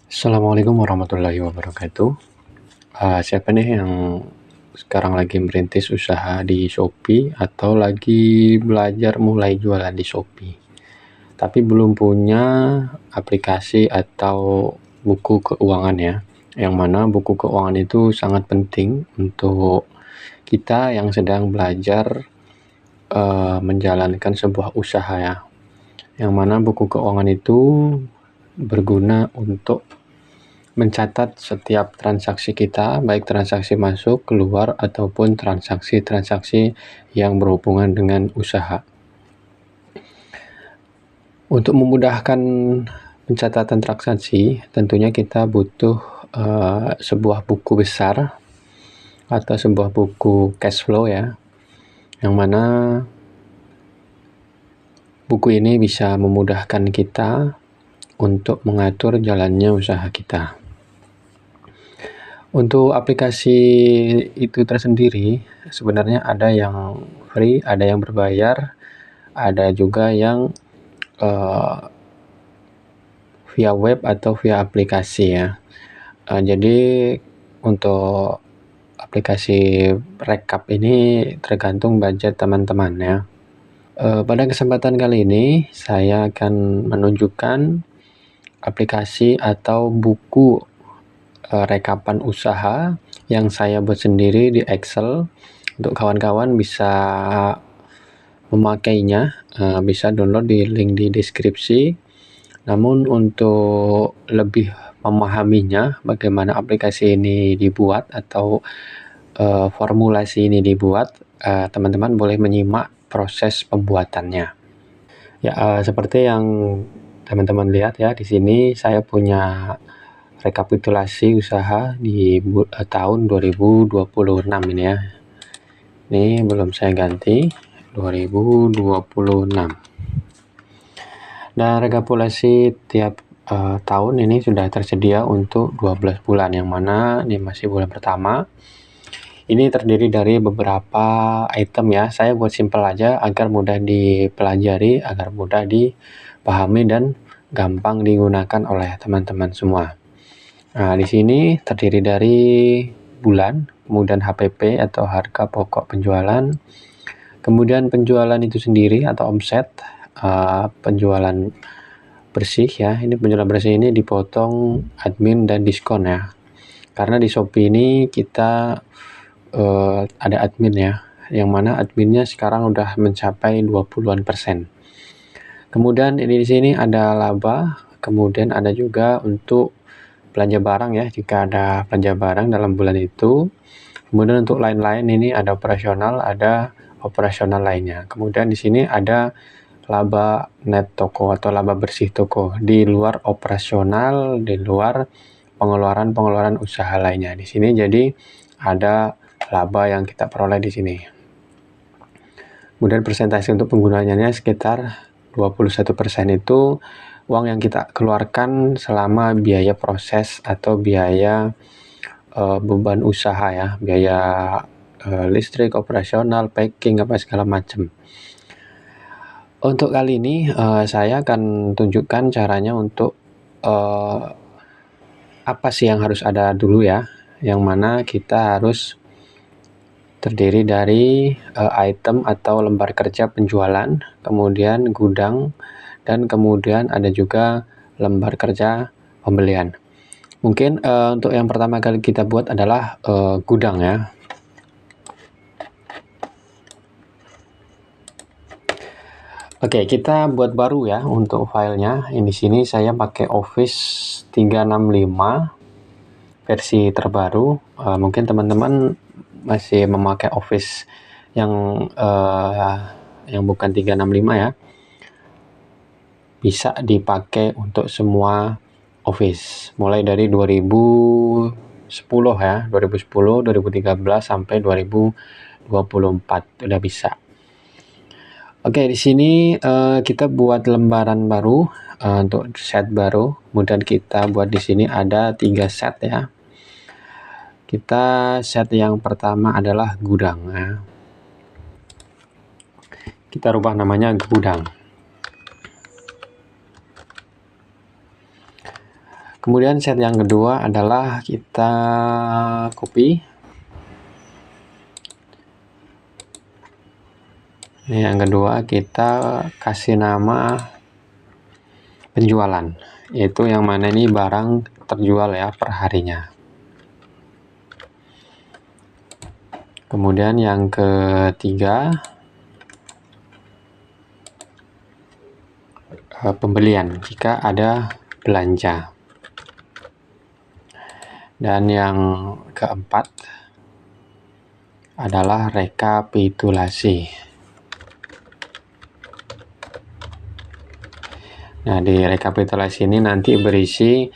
Assalamualaikum warahmatullahi wabarakatuh. Siapa nih yang sekarang lagi merintis usaha di Shopee atau lagi belajar mulai jualan di Shopee, tapi belum punya aplikasi atau buku keuangan ya? Yang mana buku keuangan itu sangat penting untuk kita yang sedang belajar menjalankan sebuah usaha ya. Yang mana buku keuangan itu berguna untuk mencatat setiap transaksi kita, baik transaksi masuk, keluar, ataupun transaksi-transaksi yang berhubungan dengan usaha. Untuk memudahkan pencatatan transaksi, tentunya kita butuh sebuah buku besar atau sebuah buku cash flow ya, yang mana buku ini bisa memudahkan kita untuk mengatur jalannya usaha kita. Untuk aplikasi itu tersendiri, sebenarnya ada yang free, ada yang berbayar, ada juga yang via web atau via aplikasi ya. Jadi untuk aplikasi rekap ini tergantung budget teman-teman ya. Pada kesempatan kali ini saya akan menunjukkan aplikasi atau buku rekapan usaha yang saya buat sendiri di Excel. Untuk kawan-kawan bisa memakainya, bisa download di link di deskripsi. Namun untuk lebih memahaminya bagaimana aplikasi ini dibuat atau formulasi ini dibuat, teman-teman boleh menyimak proses pembuatannya. Ya, seperti yang teman-teman lihat ya, di sini saya punya rekapitulasi usaha di tahun 2026 ini ya. Ini belum saya ganti, 2026. Dan rekapitulasi tiap tahun ini sudah tersedia untuk 12 bulan, yang mana ini masih bulan pertama. Ini terdiri dari beberapa item ya. Saya buat simpel aja agar mudah dipelajari, agar mudah dipahami dan gampang digunakan oleh teman-teman semua. Nah, di sini terdiri dari bulan, kemudian HPP atau harga pokok penjualan, kemudian penjualan itu sendiri atau omset, penjualan bersih ya. Ini penjualan bersih ini dipotong admin dan diskon ya. Karena di Shopee ini kita ada admin ya, yang mana adminnya sekarang udah mencapai 20-an%. Kemudian ini di sini ada laba, kemudian ada juga untuk belanja barang ya, jika ada belanja barang dalam bulan itu. Kemudian untuk lain-lain ini ada operasional, ada operasional lainnya. Kemudian di sini ada laba net toko atau laba bersih toko di luar operasional, di luar pengeluaran usaha lainnya. Di sini jadi ada laba yang kita peroleh di sini. Kemudian persentase untuk penggunaannya sekitar 21% itu uang yang kita keluarkan selama biaya proses atau biaya beban usaha ya, biaya listrik, operasional, packing, apa segala macam. Untuk kali ini saya akan tunjukkan caranya untuk apa sih yang harus ada dulu ya, yang mana kita harus terdiri dari item atau lembar kerja penjualan, kemudian gudang, dan kemudian ada juga lembar kerja pembelian. Mungkin untuk yang pertama kali kita buat adalah gudang ya. Oke, kita buat baru ya untuk filenya. Di sini saya pakai Office 365 versi terbaru. Mungkin teman-teman masih memakai Office yang bukan 365 ya. Bisa dipakai untuk semua Office, mulai dari 2010 ya, 2010, 2013 sampai 2024 udah bisa. Oke, di sini kita buat lembaran baru untuk set baru. Kemudian kita buat di sini ada 3 set ya. Kita set yang pertama adalah gudang ya. Kita rubah namanya gudang. Kemudian set yang kedua adalah kita copy. Ini yang kedua kita kasih nama penjualan, yaitu yang mana ini barang terjual ya per harinya. Kemudian yang ketiga pembelian jika ada belanja. Dan yang keempat adalah rekapitulasi. Nah, di rekapitulasi ini nanti berisi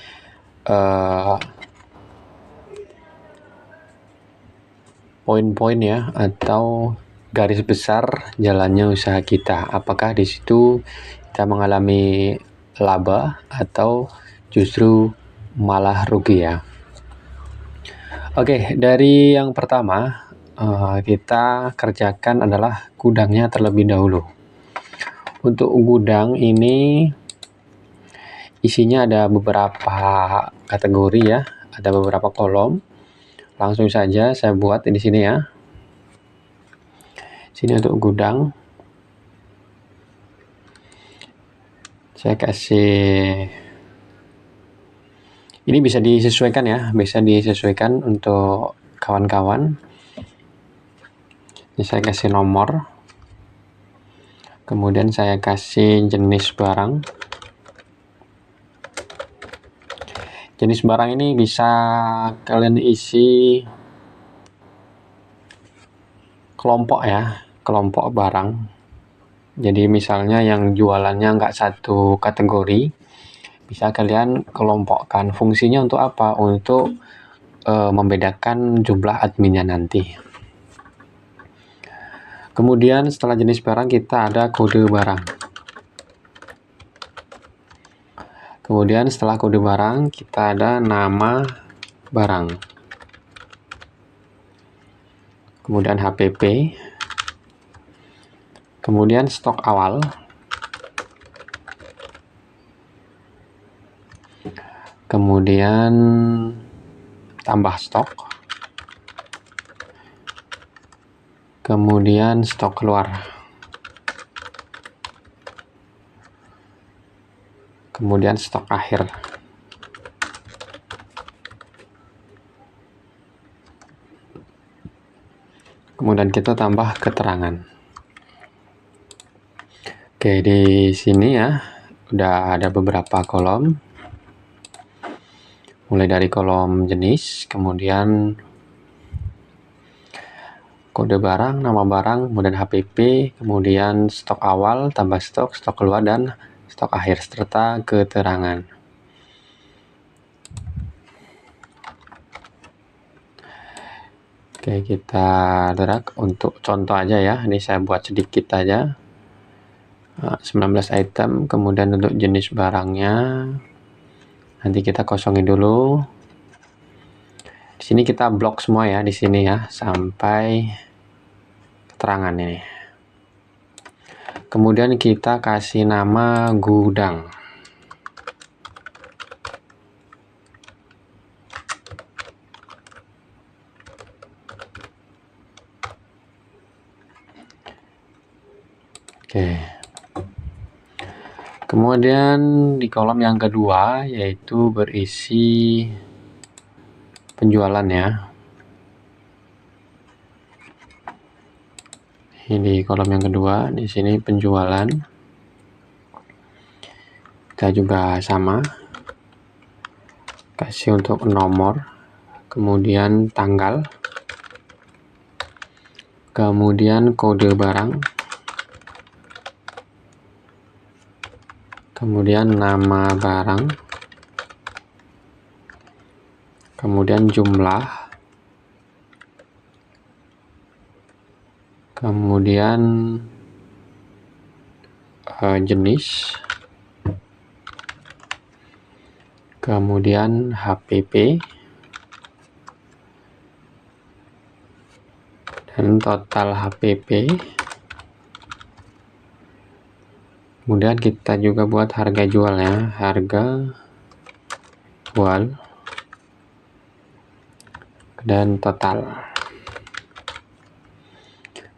poin-poin ya, atau garis besar jalannya usaha kita. Apakah di situ kita mengalami laba atau justru malah rugi ya. Oke, dari yang pertama kita kerjakan adalah gudangnya terlebih dahulu. Untuk gudang ini isinya ada beberapa kategori ya, ada beberapa kolom. Langsung saja saya buat di sini ya. Sini untuk gudang. Saya kasih, ini bisa disesuaikan ya, bisa disesuaikan untuk kawan-kawan. Ini saya kasih nomor. Kemudian saya kasih jenis barang. Jenis barang ini bisa kalian isi kelompok ya, kelompok barang. Jadi misalnya yang jualannya nggak satu kategori, bisa kalian kelompokkan. Fungsinya untuk apa? Untuk membedakan jumlah adminnya nanti. Kemudian setelah jenis barang kita ada kode barang. Kemudian setelah kode barang kita ada nama barang. Kemudian HPP. Kemudian stok awal. Kemudian tambah stok. Kemudian stok keluar. Kemudian stok akhir. Kemudian kita tambah keterangan. Oke, di sini ya udah ada beberapa kolom. Mulai dari kolom jenis, kemudian kode barang, nama barang, kemudian HPP, kemudian stok awal, tambah stok, stok keluar, dan stok akhir, serta keterangan. Oke, kita drag untuk contoh aja ya. Ini saya buat sedikit aja. 19 item, kemudian untuk jenis barangnya nanti kita kosongin dulu. Di sini kita blok semua ya, di sini ya, sampai keterangan ini. Kemudian kita kasih nama gudang. Oke. Kemudian di kolom yang kedua yaitu berisi penjualan ya. Ini di kolom yang kedua, di sini penjualan. Kita juga sama. Kasih untuk nomor, kemudian tanggal, kemudian kode barang, kemudian nama barang, kemudian jumlah, kemudian jenis, kemudian HPP, dan total HPP. Kemudian kita juga buat harga jualnya, harga jual, dan total.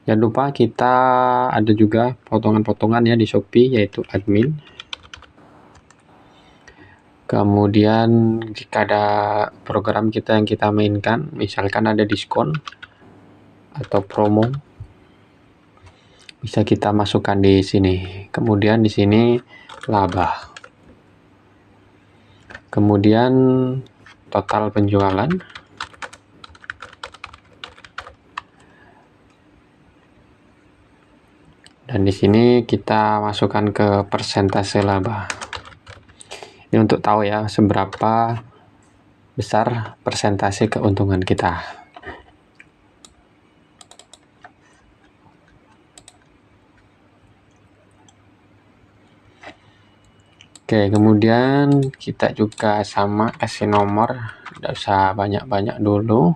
Jangan lupa kita ada juga potongan-potongan ya di Shopee, yaitu admin. Kemudian jika ada program kita yang kita mainkan, misalkan ada diskon atau promo, bisa kita masukkan di sini. Kemudian di sini laba. Kemudian total penjualan. Dan di sini kita masukkan ke persentase laba. Ini untuk tahu ya seberapa besar persentase keuntungan kita. Oke, kemudian kita juga sama kasih nomor, tidak usah banyak-banyak dulu.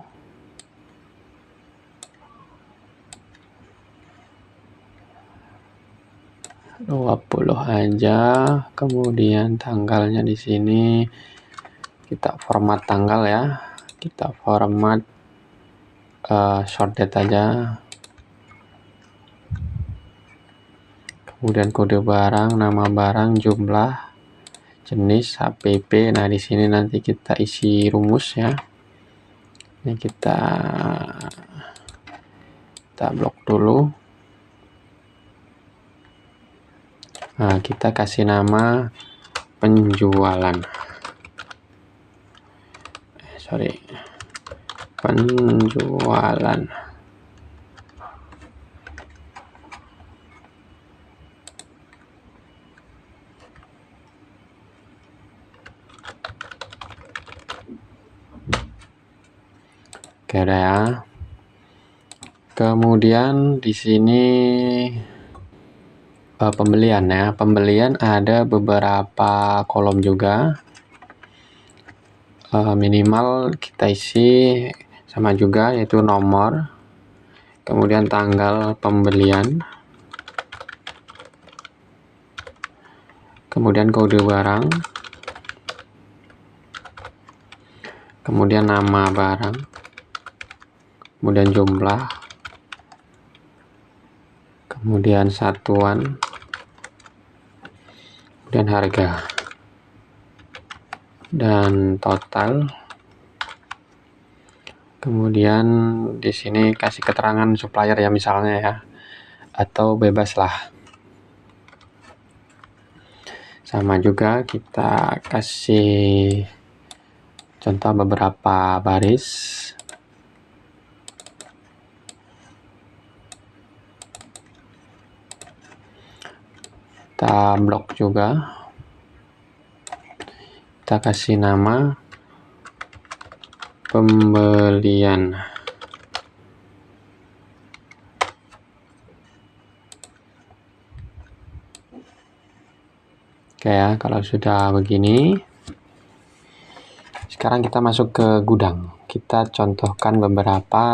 $20 aja. Kemudian tanggalnya di sini kita format tanggal ya. Kita format short date aja. Kemudian kode barang, nama barang, jumlah, jenis, HPP. Nah, di sini nanti kita isi rumus ya. Ini kita blok dulu. Nah, kita kasih nama penjualan. Penjualan. Oke, udah ya. Kemudian di sini pembelian ya. Pembelian ada beberapa kolom juga. Minimal kita isi sama juga, yaitu nomor, kemudian tanggal pembelian, kemudian kode barang, kemudian nama barang, kemudian jumlah, kemudian satuan, kemudian harga, dan total. Kemudian di sini kasih keterangan supplier ya misalnya ya, atau bebas lah. Sama juga kita kasih contoh beberapa baris. Kita blok juga. Kita kasih nama pembelian. Oke ya, kalau sudah begini, sekarang kita masuk ke gudang. Kita contohkan beberapa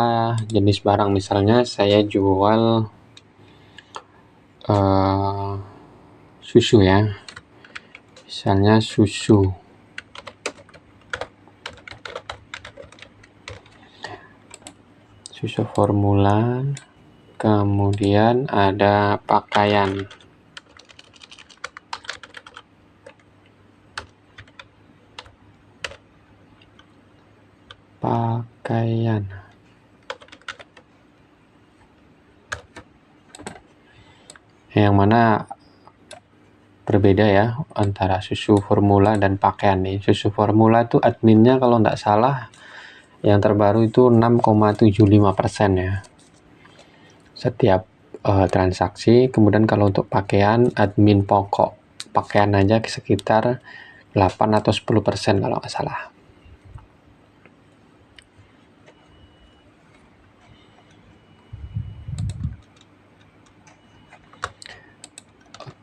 jenis barang. Misalnya saya jual susu ya. Misalnya susu. Susu formula. Kemudian ada pakaian. Yang mana berbeda ya antara susu formula dan pakaian nih. Susu formula itu adminnya kalau nggak salah yang terbaru itu 6,75% ya setiap transaksi. Kemudian kalau untuk pakaian, admin pokok pakaian aja sekitar 8 atau 10% kalau nggak salah.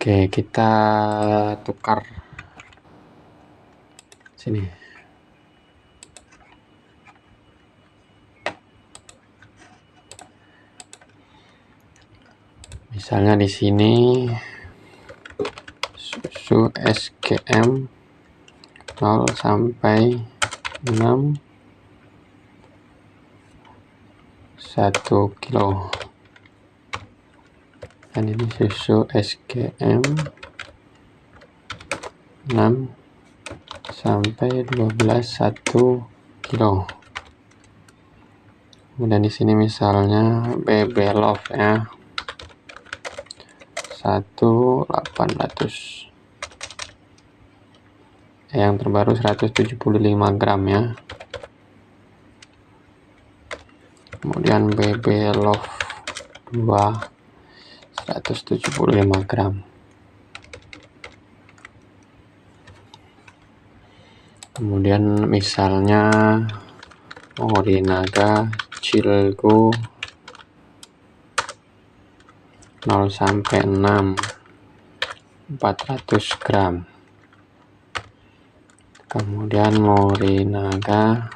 Oke, kita tukar sini. Misalnya di sini susu SGM 0 sampai 6 1 kilo. Dan ini susu SGM 6 sampai 12 1 kilo. Kemudian di sini misalnya BB Love ya 1.800, yang terbaru 175 gram ya. Kemudian BB Love 2 175 gram. Kemudian misalnya Morinaga Cilgo 0 sampai 6 400 gram. Kemudian Morinaga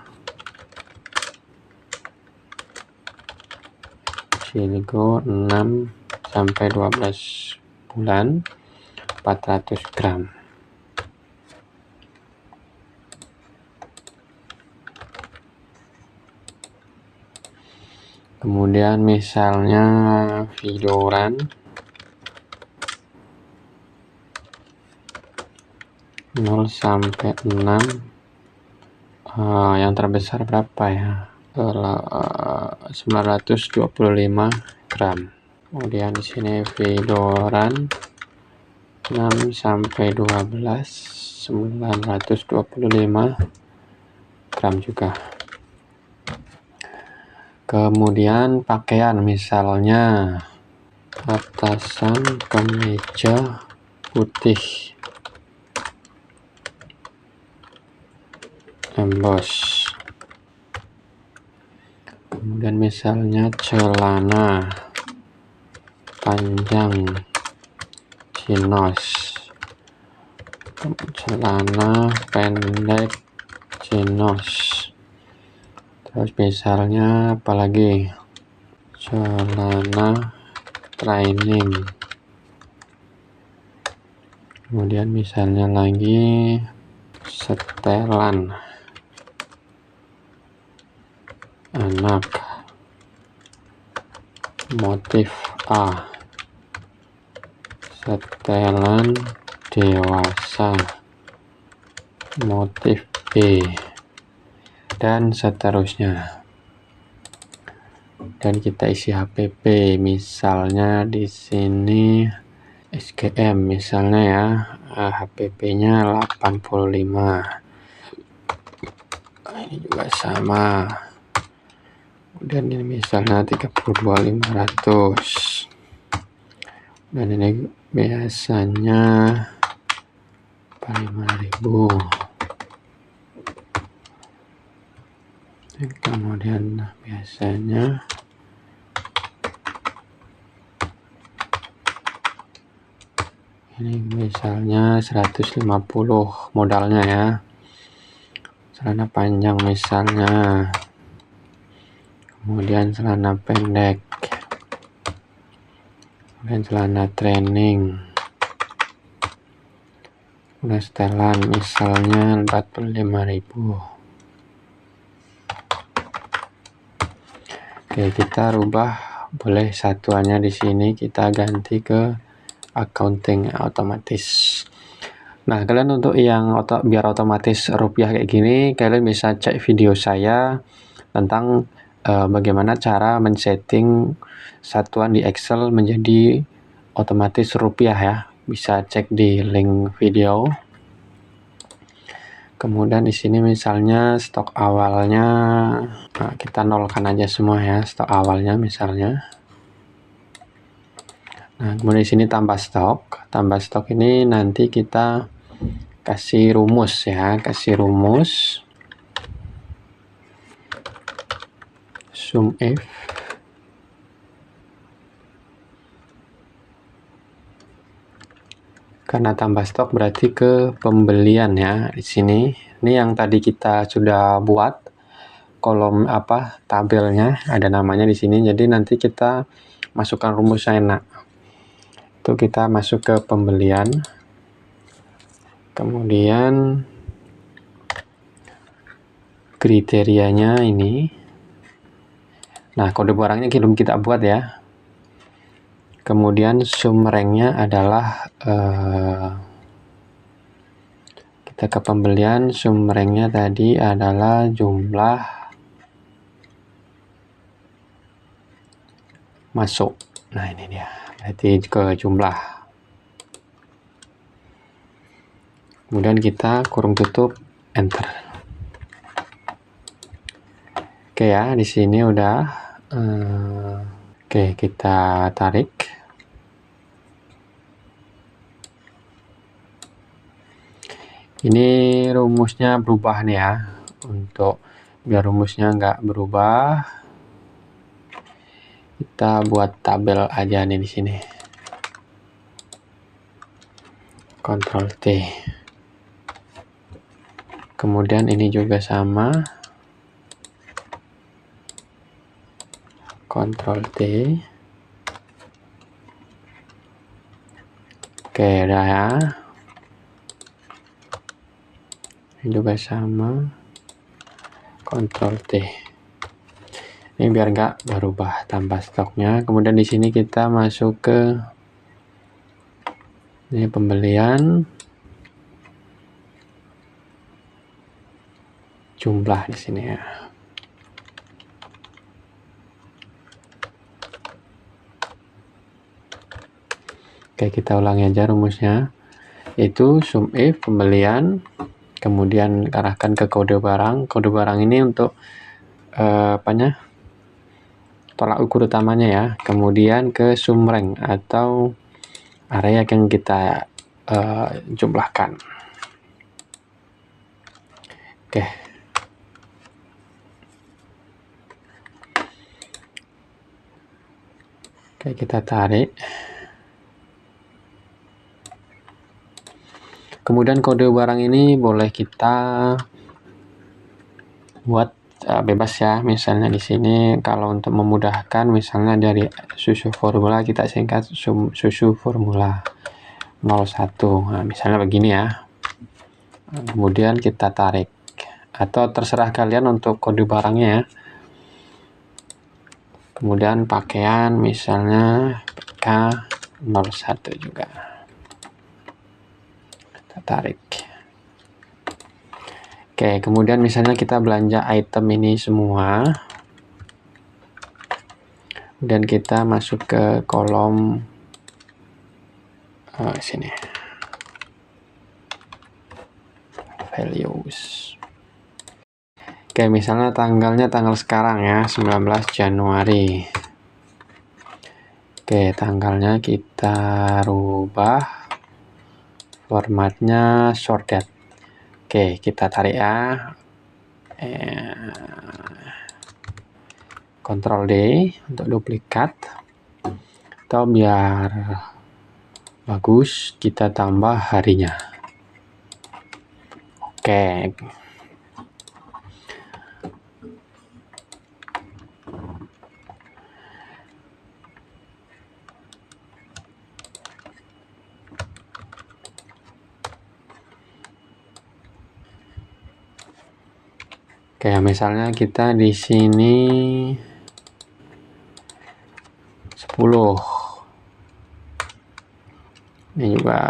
Cilgo 6 sampai 12 bulan 400 gram. Kemudian misalnya Vidoran 0 sampai 6, yang terbesar berapa ya? 925 gram. Kemudian di sini Vidoran 6 sampai 12 925 gram juga. Kemudian pakaian misalnya atasan kemeja putih emboss. Kemudian misalnya celana panjang chinos, celana pendek chinos. Terus misalnya apalagi celana training. Kemudian misalnya lagi setelan anak motif A, setelan dewasa motif B, dan seterusnya. Dan kita isi HPP, misalnya di sini SGM misalnya ya, HPP-nya 85. Ini juga sama. Kemudian ini misalnya 32.500. Dan ini biasanya 5.000. Dan kemudian biasanya ini misalnya 150 modalnya ya. Celana panjang misalnya, kemudian celana pendek, kemudian celana training, kemudian setelan misalnya 45.000. Oke, kita rubah boleh satuannya di sini, kita ganti ke accounting otomatis. Nah, kalian untuk yang biar otomatis rupiah kayak gini, kalian bisa cek video saya tentang bagaimana cara men-setting satuan di Excel menjadi otomatis rupiah ya. Bisa cek di link video. Kemudian di sini misalnya stok awalnya, nah, kita nolkan aja semua ya stok awalnya misalnya. Nah, kemudian di sini tambah stok. Tambah stok ini nanti kita kasih rumus ya, kasih rumus sum if karena tambah stok berarti ke pembelian ya. Di sini ini yang tadi kita sudah buat kolom tabelnya, ada namanya di sini. Jadi nanti kita masukkan rumusnya enak. Itu kita masuk ke pembelian. Kemudian kriterianya ini. Nah, kode barangnya belum kita buat ya. Kemudian sum ranknya adalah kita ke pembelian, sum ranknya tadi adalah jumlah masuk. Nah, ini dia, berarti ke jumlah. Kemudian kita kurung tutup, enter. Oke ya, di sini udah. Oke, kita tarik. Ini rumusnya berubah nih ya. Untuk biar rumusnya nggak berubah, kita buat tabel aja nih di sini. Ctrl T. Kemudian ini juga sama. Ctrl T. Oke, udah ya. Ini juga sama. Ctrl T. Ini biar nggak berubah tanpa stoknya. Kemudian di sini kita masuk ke ini pembelian, jumlah di sini ya. Oke, kita ulangi aja rumusnya. Itu sum if pembelian, kemudian arahkan ke kode barang. Kode barang ini untuk tolak ukur utamanya ya. Kemudian ke sum rank atau area yang kita jumlahkan. Oke. Oke, kita tarik. Kemudian kode barang ini boleh kita buat bebas ya. Misalnya di sini kalau untuk memudahkan, misalnya dari susu formula kita singkat susu formula 01. Nah, misalnya begini ya. Kemudian kita tarik, atau terserah kalian untuk kode barangnya ya. Kemudian pakaian misalnya K01 juga. Tarik. Oke, kemudian misalnya kita belanja item ini semua dan kita masuk ke kolom sini, values. Oke, misalnya tanggalnya tanggal sekarang ya, 19 Januari. Oke, tanggalnya kita rubah, formatnya sorted. Oke, kita tarik ya. Ctrl D untuk duplikat. Atau biar bagus, kita tambah harinya. Oke. Oke, misalnya kita di sini 10. Ini juga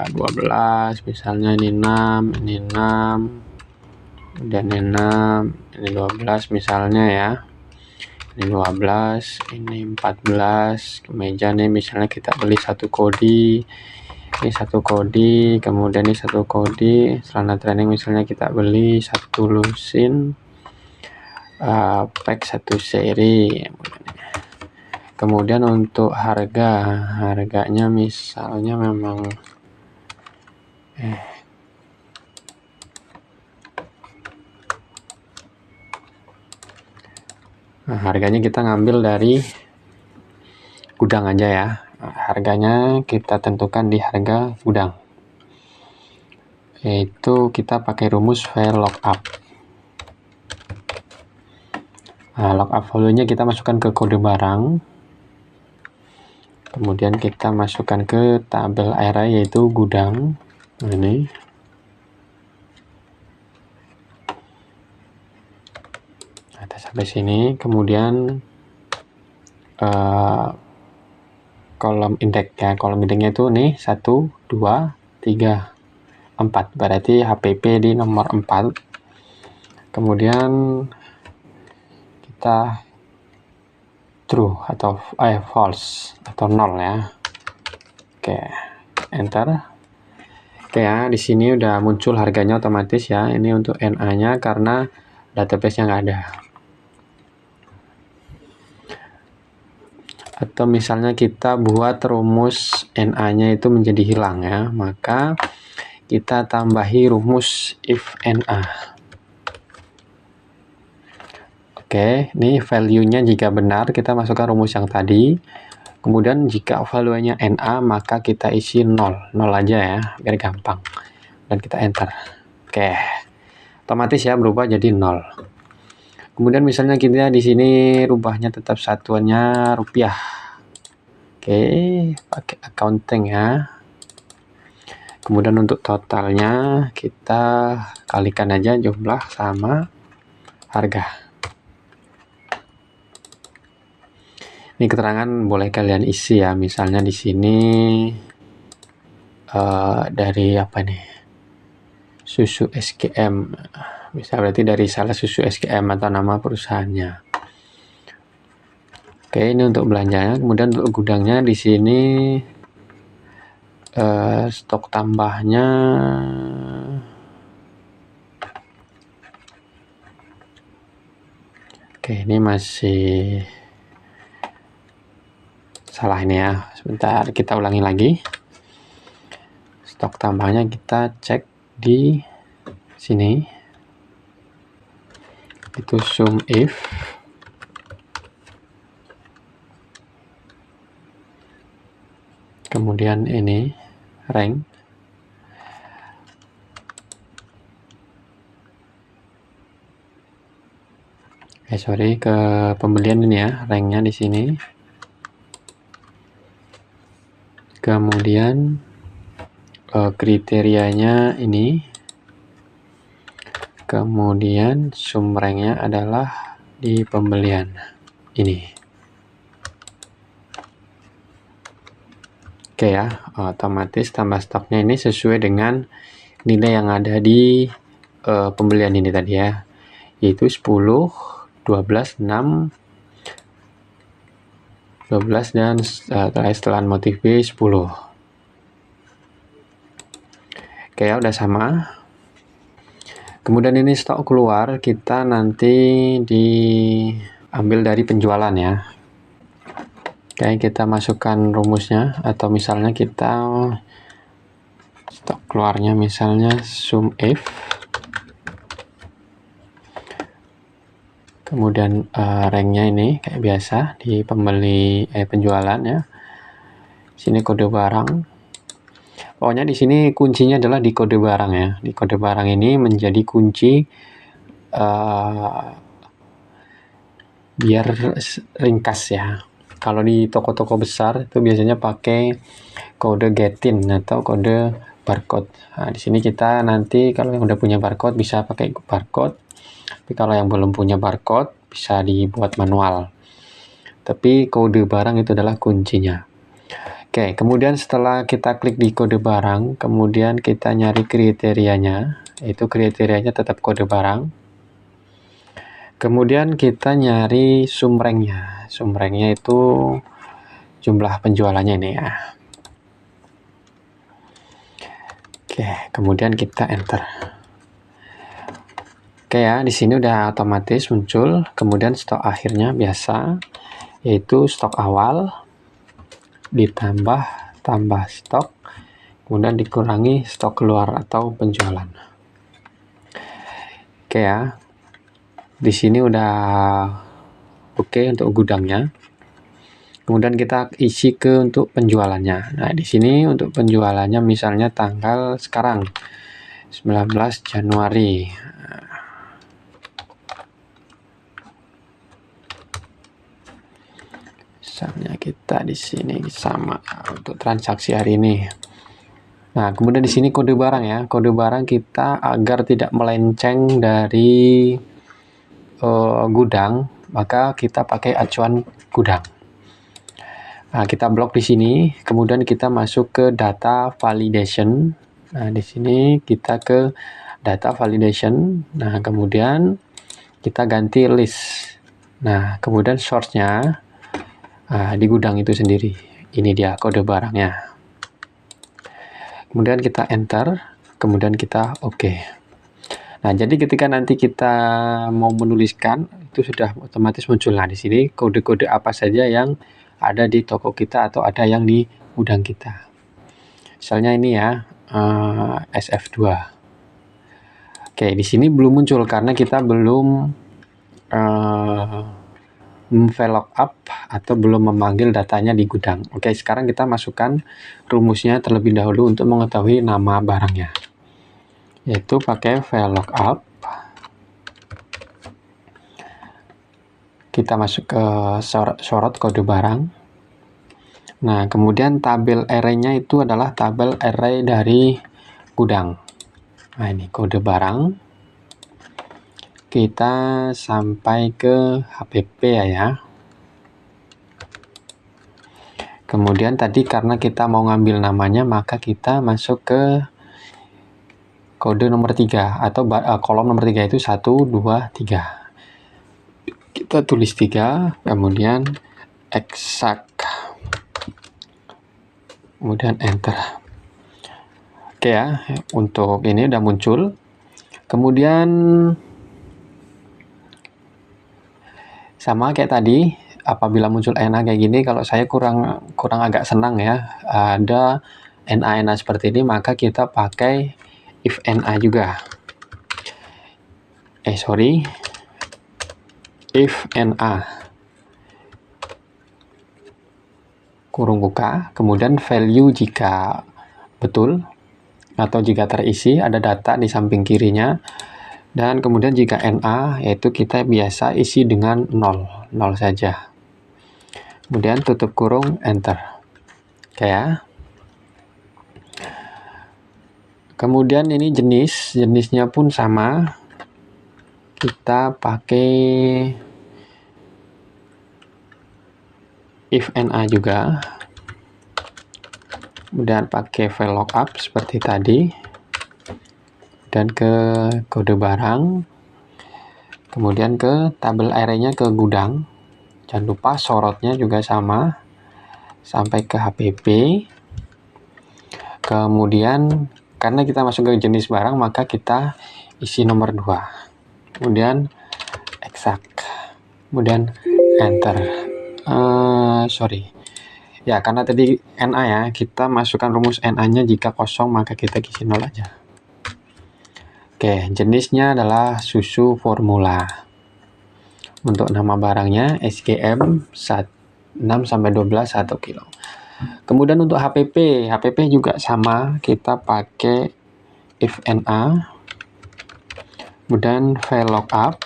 12, misalnya ini 6, ini 6, dan ini 6, ini 12 misalnya ya. Ini 12, ini 14, kemeja nih misalnya kita beli satu kodi. Ini satu kodi, kemudian ini satu kodi, celana training misalnya kita beli satu lusin, pack satu seri. Kemudian untuk harganya misalnya memang nah, harganya kita ngambil dari gudang aja ya. Harganya kita tentukan di harga gudang, yaitu kita pakai rumus file lookup. Nah, lookup value-nya kita masukkan ke kode barang, kemudian kita masukkan ke tabel area yaitu gudang. Nah, ini Nah, sampai sini, kemudian kolom indeks ya, kolom indeksnya itu nih 1, 2, 3, 4, berarti HPP di nomor 4. Kemudian kita true atau false atau 0 ya. Oke, enter. Oke ya, di sini udah muncul harganya otomatis ya. Ini untuk NA-nya karena database-nya nggak ada. Atau misalnya kita buat rumus NA-nya itu menjadi hilang ya, maka kita tambahi rumus if NA. Oke, ini value-nya jika benar kita masukkan rumus yang tadi. Kemudian jika value-nya NA maka kita isi 0 aja ya, biar gampang. Dan kita enter. Oke. Otomatis ya berubah jadi 0. Kemudian misalnya kita di sini rubahnya tetap satuannya rupiah. Oke, pakai accounting ya. Kemudian untuk totalnya kita kalikan aja jumlah sama harga. Ini keterangan boleh kalian isi ya, misalnya di sini dari apa nih, susu SKM, bisa berarti dari salah susu SKM atau nama perusahaannya. Oke, ini untuk belanjanya. Kemudian untuk gudangnya di sini stok tambahnya oke, ini masih salah ini ya, sebentar kita ulangi lagi. Stok tambahnya kita cek di sini, itu sum if kemudian ini rank ke pembelian ini ya, ranknya di sini. Kemudian kriterianya ini, kemudian sum ranknya adalah di pembelian ini. Oke ya, otomatis tambah stoknya ini sesuai dengan nilai yang ada di pembelian ini tadi ya, yaitu 10, 12, 6, 12 dan setelah motif B 10. Oke ya, udah sama. Kemudian ini stok keluar, kita nanti diambil dari penjualan ya. Oke, kita masukkan rumusnya, atau misalnya kita stok keluarnya misalnya sum if kemudian ranknya ini kayak biasa di penjualan ya. Sini kode barang. Pokoknya di sini kuncinya adalah di kode barang ya. Di kode barang ini menjadi kunci biar ringkas ya. Kalau di toko-toko besar itu biasanya pakai kode getin atau kode barcode. Nah, di sini kita nanti kalau yang udah punya barcode bisa pakai barcode. Tapi kalau yang belum punya barcode bisa dibuat manual. Tapi kode barang itu adalah kuncinya. Oke, kemudian setelah kita klik di kode barang, kemudian kita nyari kriterianya, yaitu kriterianya tetap kode barang. Kemudian kita nyari sum ranknya. Sum ranknya itu jumlah penjualannya ini ya. Oke, kemudian kita enter. Oke ya, di sini udah otomatis muncul. Kemudian stok akhirnya biasa, yaitu stok awal ditambah stok, kemudian dikurangi stok keluar atau penjualan. Oke ya, di sini udah oke untuk gudangnya. Kemudian kita isi ke untuk penjualannya. Nah, di sini untuk penjualannya misalnya tanggal sekarang 19 Januari. Misalnya kita di sini sama untuk transaksi hari ini. Nah, kemudian di sini kode barang ya. Kode barang kita agar tidak melenceng dari gudang, maka kita pakai acuan gudang. Nah, kita blok di sini, kemudian kita masuk ke data validation. Nah, di sini kita ke data validation. Nah, kemudian kita ganti list. Nah, kemudian source-nya di gudang itu sendiri. Ini dia kode barangnya. Kemudian kita enter, kemudian kita oke. Nah, jadi ketika nanti kita mau menuliskan, itu sudah otomatis muncul. Nah, di sini kode-kode apa saja yang ada di toko kita atau ada yang di gudang kita. Misalnya ini ya, SF2. Oke, di sini belum muncul karena kita belum VLOOKUP atau belum memanggil datanya di gudang. Oke, sekarang kita masukkan rumusnya terlebih dahulu untuk mengetahui nama barangnya. Yaitu pakai VLOOKUP. Kita masuk ke sorot kode barang. Nah, kemudian tabel array-nya itu adalah tabel array dari gudang. Nah, ini kode barang. Kita sampai ke HPP ya. Kemudian tadi karena kita mau ngambil namanya, maka kita masuk ke kode nomor 3 atau kolom nomor 3 itu 1, 2, 3. Kita tulis 3, kemudian exact, kemudian enter. Oke ya, untuk ini udah muncul. Kemudian sama kayak tadi, apabila muncul NA kayak gini, kalau saya kurang agak senang ya, ada NA seperti ini, maka kita pakai if NA juga. If NA kurung buka, kemudian value jika betul atau jika terisi, ada data di samping kirinya, dan kemudian jika NA yaitu kita biasa isi dengan 0 saja. Kemudian tutup kurung, enter. Oke ya. Kemudian ini jenisnya pun sama. Kita pakai if NA juga. Kemudian pakai VLOOKUP seperti tadi. Dan ke kode barang. Kemudian ke tabel array-nya ke gudang. Jangan lupa sorotnya juga sama. Sampai ke HPP. Kemudian karena kita masuk ke jenis barang, maka kita isi nomor 2. Kemudian exact, kemudian enter. Ya, karena tadi NA ya, kita masukkan rumus NA-nya jika kosong, maka kita isi 0 aja. Oke, jenisnya adalah susu formula. Untuk nama barangnya SGM 6-12 1 kilo. Kemudian untuk HPP juga sama, kita pakai if NA, kemudian VLOOKUP,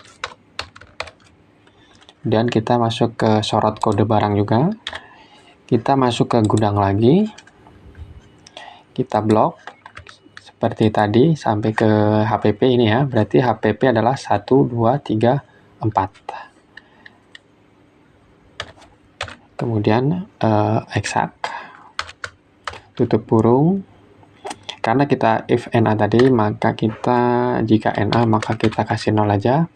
dan kita masuk ke sorot kode barang juga. Kita masuk ke gudang lagi, kita blok seperti tadi sampai ke HPP ini ya, berarti HPP adalah 1, 2, 3, 4. Kemudian exact, tutup kurung. Karena kita if NA tadi, maka kita jika NA maka kita kasih 0 aja.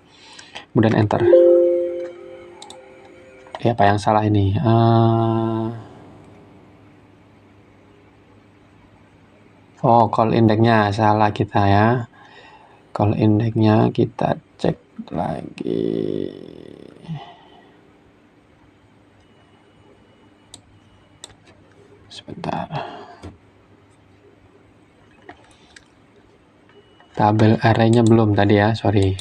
Kemudian enter. Ya, apa yang salah ini? Call index-nya salah kita ya. Call index-nya kita cek lagi. Sebentar. Tabel array-nya belum tadi ya, sorry.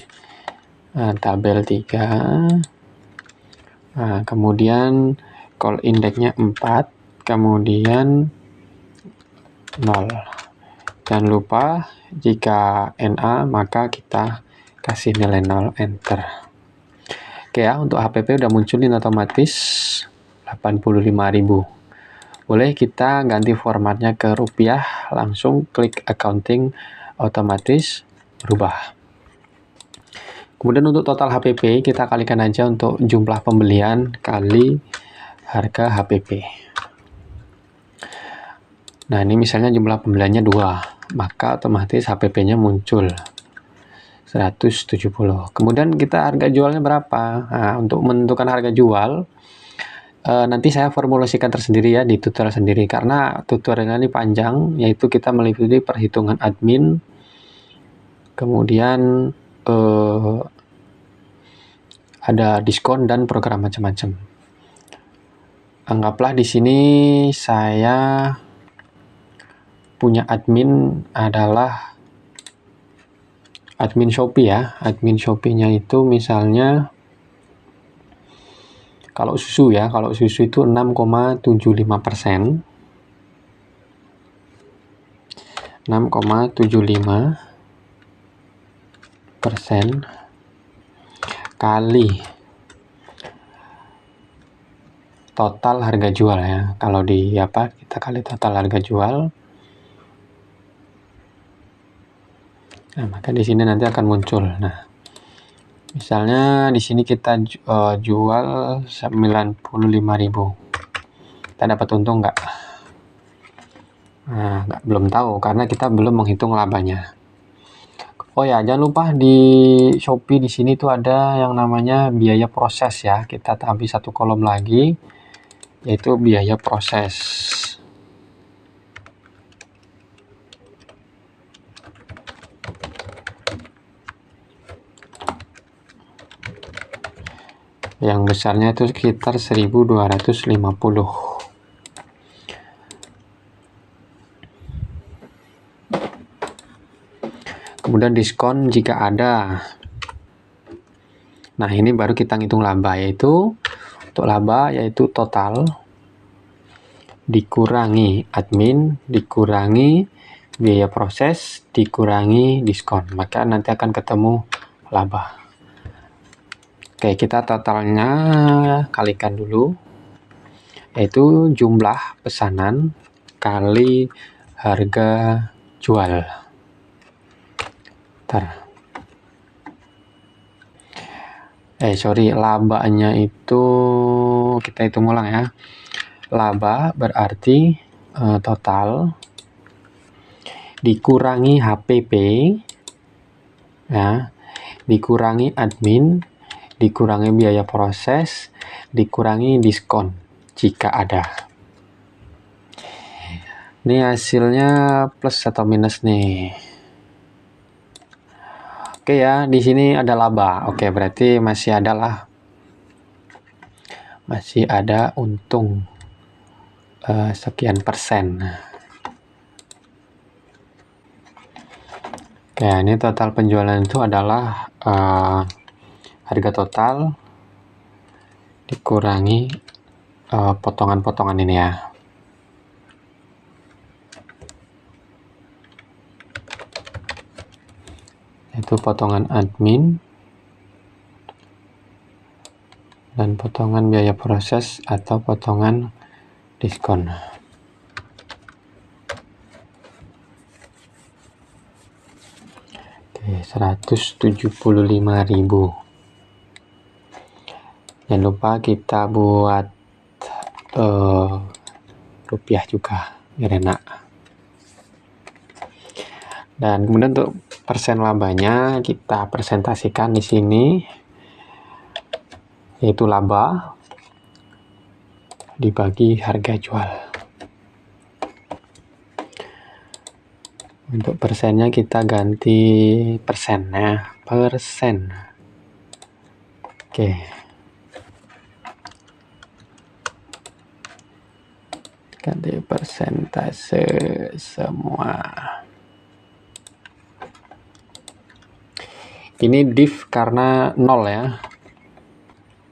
Tabel 3. Kemudian call index-nya 4, kemudian 0. Jangan lupa jika NA maka kita kasih nilai 0, enter. Oke ya, untuk HPP udah munculin otomatis 85.000. Boleh kita ganti formatnya ke rupiah, langsung klik accounting, otomatis berubah. Kemudian untuk total HPP kita kalikan aja untuk jumlah pembelian kali harga HPP. Nah, ini misalnya jumlah pembeliannya 2, maka otomatis HPP-nya muncul 170. Kemudian kita harga jualnya berapa? Nah, untuk menentukan harga jual, nanti saya formulasikan tersendiri ya di tutorial sendiri, karena tutorial ini panjang, yaitu kita meliputi perhitungan admin, kemudian ada diskon dan program macam-macam. Anggaplah di sini saya punya admin adalah admin Shopee ya. Admin Shopee-nya itu misalnya kalau susu ya, kalau susu itu 6,75%. 6,75% kali total harga jual ya. Kalau di kita kali total harga jual. Nah, maka di sini nanti akan muncul. Nah, misalnya di sini kita jual 95.000. Kita dapat untung nggak? Nah, belum tahu karena kita belum menghitung labanya. Oh ya, jangan lupa di Shopee di sini tuh ada yang namanya biaya proses ya. Kita tambah satu kolom lagi, yaitu biaya proses. Yang besarnya itu sekitar 1.250. Kemudian diskon jika ada. Nah, ini baru kita ngitung laba, yaitu untuk laba yaitu total dikurangi admin, dikurangi biaya proses, dikurangi diskon. Maka nanti akan ketemu laba. Oke, kita totalnya kalikan dulu, yaitu jumlah pesanan kali harga jual. Labanya itu kita hitung ulang ya. Laba berarti total dikurangi HPP ya, dikurangi admin, dikurangi biaya proses, dikurangi diskon jika ada. Ini hasilnya plus atau minus nih. Oke ya, di sini ada laba. Oke, berarti masih ada lah. Masih ada untung sekian persen. Oke, ini total penjualan itu adalah harga total dikurangi potongan-potongan ini ya. Itu potongan admin dan potongan biaya proses atau potongan diskon. Oke, 175.000. Jangan lupa kita buat rupiah juga biar enak. Dan kemudian untuk persen labanya kita presentasikan di sini, yaitu laba dibagi harga jual. Untuk persennya kita ganti persen ya, persen. Oke. Ganti persentase semua. Ini div karena 0 ya.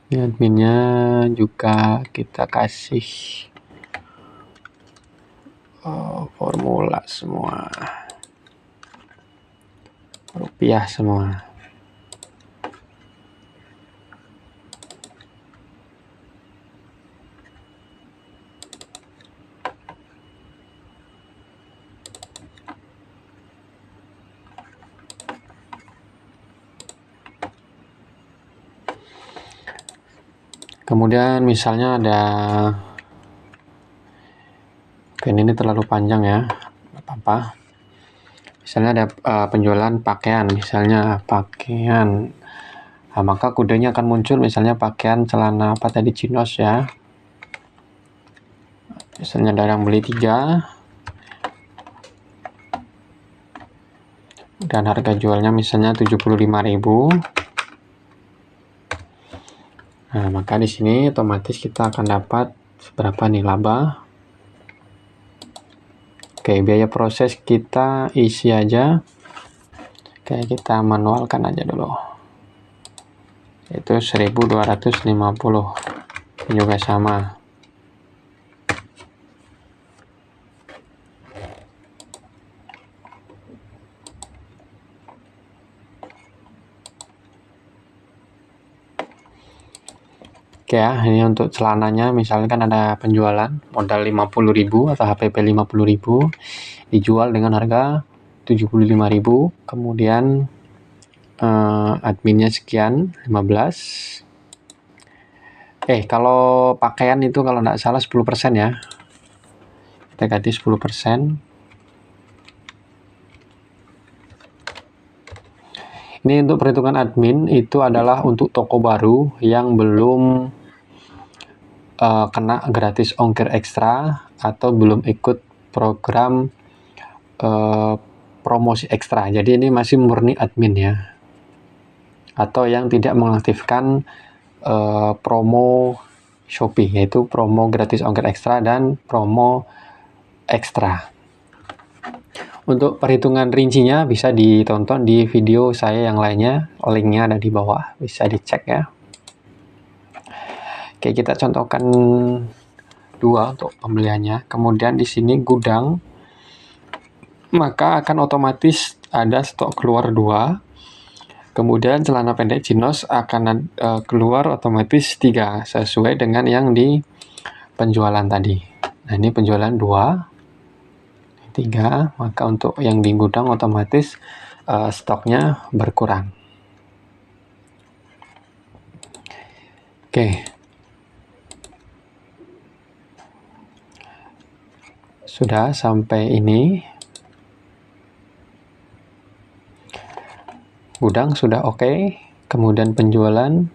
Ini adminnya juga kita kasih formula semua. Rupiah semua. Kemudian misalnya ada, oke ini terlalu panjang ya, nggak apa-apa. Misalnya ada penjualan pakaian, misalnya pakaian, nah, maka kodenya akan muncul misalnya pakaian celana apa tadi, chinos ya. Misalnya ada yang beli 3 dan harga jualnya misalnya 75.000. Nah, maka di sini otomatis kita akan dapat berapa nih laba. Oke, biaya proses kita isi aja. Oke, kita manualkan aja dulu. Itu 1250. Ini juga sama. Oke ya, ini untuk celananya misalkan ada penjualan modal 50.000 atau HPP 50.000 dijual dengan harga 75.000, kemudian adminnya sekian 15. Kalau pakaian itu kalau nggak salah 10% ya, kita ganti 10%. Ini untuk perhitungan admin itu adalah untuk toko baru yang belum kena gratis ongkir ekstra atau belum ikut program promosi ekstra. Jadi ini masih murni admin ya, atau yang tidak mengaktifkan promo Shopee, yaitu promo gratis ongkir ekstra dan promo ekstra. Untuk perhitungan rincinya bisa ditonton di video saya yang lainnya, linknya ada di bawah, bisa dicek ya. Oke, kita contohkan 2 untuk pembeliannya. Kemudian di sini gudang, maka akan otomatis ada stok keluar 2. Kemudian celana pendek chinos akan keluar otomatis 3 sesuai dengan yang di penjualan tadi. Nah, ini penjualan 2, 3, maka untuk yang di gudang otomatis stoknya berkurang. Oke. Sudah sampai ini. Gudang sudah oke. Kemudian penjualan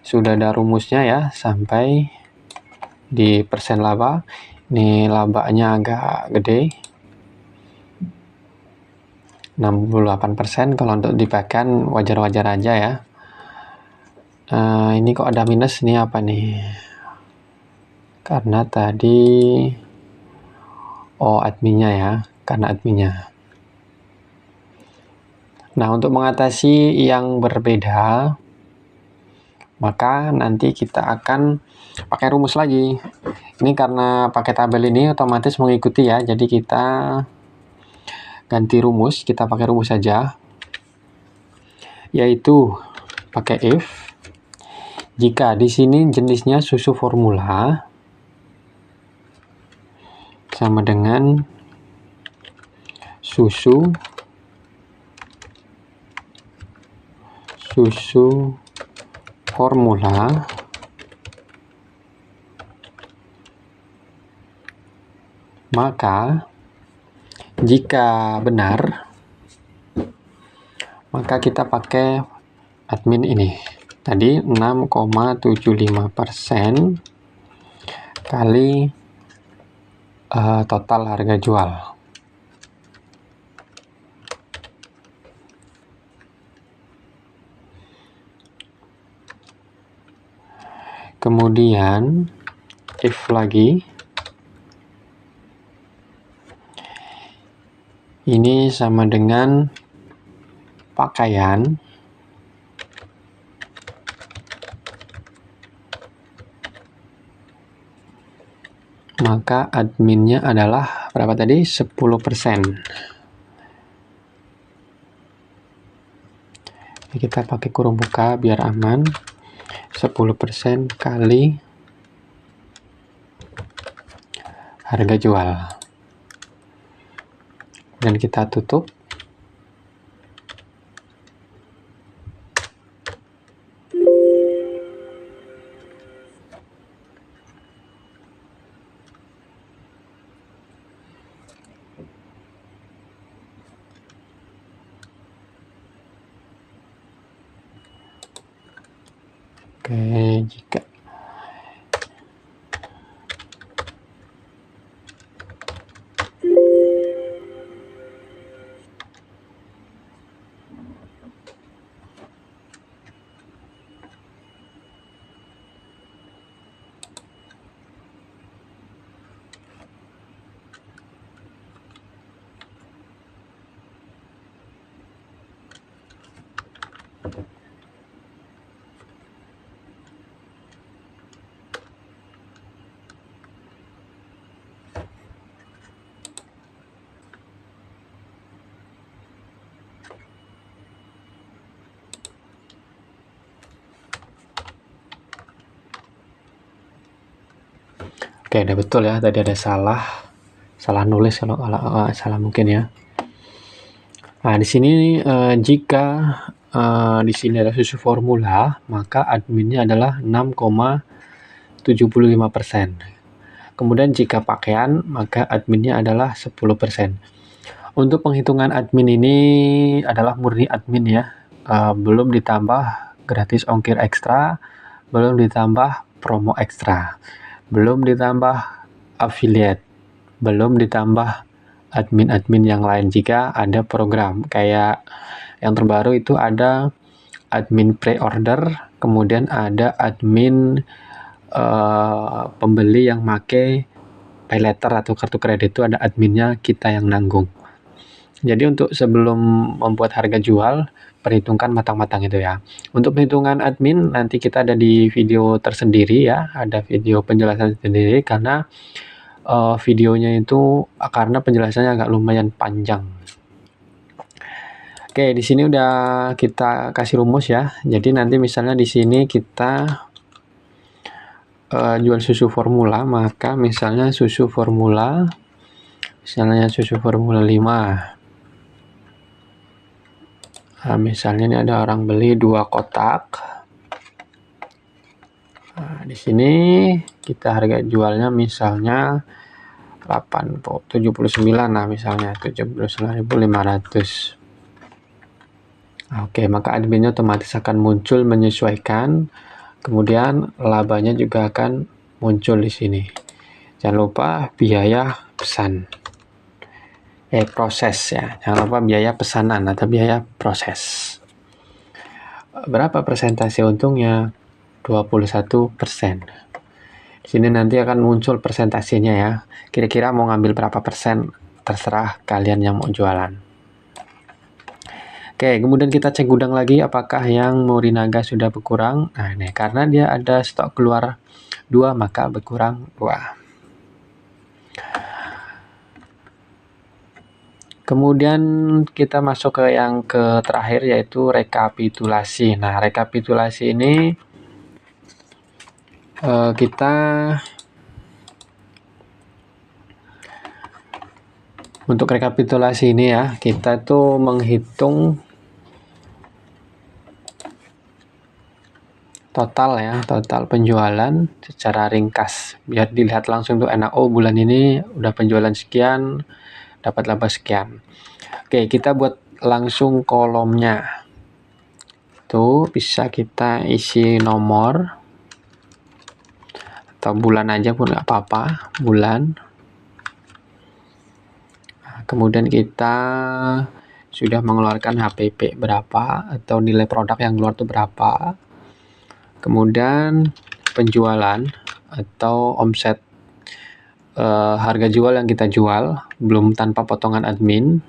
sudah ada rumusnya ya, sampai di persen laba. Ini labanya agak gede, 68%. Kalau untuk dipakan wajar-wajar aja ya. Ini kok ada minus, ini apa nih? Karena tadi adminnya ya, karena adminnya. Nah, untuk mengatasi yang berbeda, maka nanti kita akan pakai rumus lagi. Ini karena pakai tabel ini otomatis mengikuti ya, jadi kita ganti rumus, kita pakai rumus saja, yaitu pakai if. Jika di sini jenisnya susu formula sama dengan susu formula, maka jika benar, maka kita pakai admin ini tadi 6,75% kali total harga jual. Kemudian if lagi, ini sama dengan pakaian maka adminnya adalah berapa tadi? 10%. Kita pakai kurung buka biar aman. 10% kali harga jual. Dan kita tutup. Oke, jika Oke, ada betul ya, tadi ada salah nulis kalau salah mungkin ya. Nah, di sini jika di sini ada susu formula, maka adminnya adalah 6,75%. Kemudian jika pakaian, maka adminnya adalah 10%. Untuk penghitungan admin ini adalah murni admin ya, belum ditambah gratis ongkir ekstra, belum ditambah promo ekstra, belum ditambah affiliate, belum ditambah admin-admin yang lain jika ada program. Kayak yang terbaru itu ada admin pre-order, kemudian ada admin pembeli yang make pay letter atau kartu kredit, itu ada adminnya kita yang nanggung. Jadi untuk sebelum membuat harga jual, perhitungkan matang-matang itu ya. Untuk perhitungan admin nanti kita ada di video tersendiri ya, ada video penjelasan sendiri karena videonya itu karena penjelasannya agak lumayan panjang. Oke, di sini udah kita kasih rumus ya. Jadi nanti misalnya di sini kita jual susu formula, maka misalnya susu formula 5. Nah, misalnya ini ada orang beli 2 kotak. Nah, di sini kita harga jualnya misalnya 79, nah misalnya 79.500. Oke, maka adminnya otomatis akan muncul menyesuaikan. Kemudian labanya juga akan muncul di sini. Jangan lupa biaya pesan. Proses ya. Jangan lupa biaya pesanan atau biaya proses. Berapa persentase untungnya? 21%. Di sini nanti akan muncul persentasenya ya. Kira-kira mau ngambil berapa persen? Terserah kalian yang mau jualan. Oke, kemudian kita cek gudang lagi apakah yang Morinaga sudah berkurang. Nah, ini karena dia ada stok keluar 2, maka berkurang 2. Kemudian kita masuk ke yang terakhir yaitu rekapitulasi. Nah, rekapitulasi ini kita untuk rekapitulasi ini ya, kita tuh menghitung total penjualan secara ringkas biar dilihat langsung tuh enak. Oh, bulan ini udah penjualan sekian, dapat laba sekian. Oke, kita buat langsung kolomnya. Tuh bisa kita isi nomor atau bulan aja pun nggak apa-apa, bulan. Kemudian kita sudah mengeluarkan HPP berapa atau nilai produk yang keluar itu berapa. Kemudian penjualan atau omset, harga jual yang kita jual belum tanpa potongan admin.